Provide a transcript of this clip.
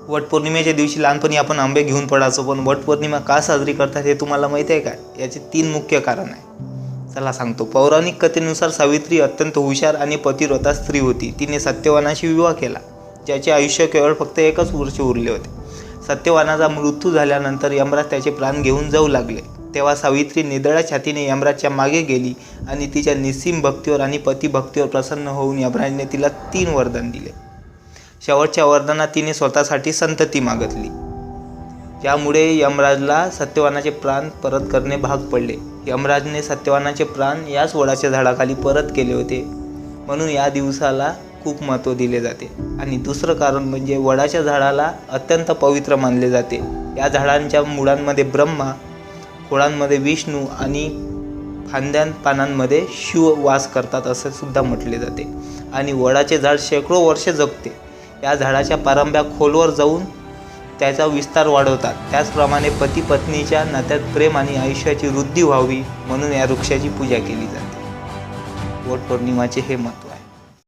वटपौर्णिमेच्या दिवशी लहानपणी आपण आंबे घेऊन पडायचो, पण वटपौर्णिमा का साजरी करतात हे तुम्हाला माहिती आहे का? याचे 3 मुख्य कारण आहे. चला सांगतो. पौराणिक कथेनुसार सावित्री अत्यंत हुशार आणि पतिव्रता स्त्री होती. तिने सत्यवानाशी विवाह केला, ज्याचे आयुष्य केवळ फक्त 1 वर्ष उरले होते. सत्यवानाचा मृत्यू झाल्यानंतर यमराज त्याचे प्राण घेऊन जाऊ लागले. तेव्हा सावित्री निधड्या छातीने यमराजच्या मागे गेली आणि तिच्या निस्सीम भक्तीवर आणि पतिभक्तीवर प्रसन्न होऊन यमराजने तिला 3 वरदान दिले. शेवटच्या वरदानात तिने स्वतःसाठी संतती मागितली, ज्यामुळे यमराजला सत्यवानाचे प्राण परत करणे भाग पडले. यमराजने सत्यवानाचे प्राण याच वडाच्या झाडाखाली परत केले होते, म्हणून या दिवसाला खूप महत्त्व दिले जाते. आणि दुसरं कारण म्हणजे वडाच्या झाडाला अत्यंत पवित्र मानले जाते. या झाडांच्या मुळांमध्ये ब्रह्मा, खोडांमध्ये विष्णू आणि पानांमध्ये शिव वास करतात असे सुद्धा म्हटले जाते. आणि वडाचे झाड शेकडो वर्षे जगते. या झाडाच्या पारंब्या खोलवर जाऊन त्याचा विस्तार वाढवतात. त्याचप्रमाणे पती पत्नीच्या नात्यात प्रेम आणि आयुष्याची वृद्धी व्हावी म्हणून या वृक्षाची पूजा केली जाते. वटपौर्णिमाचे हे महत्त्व.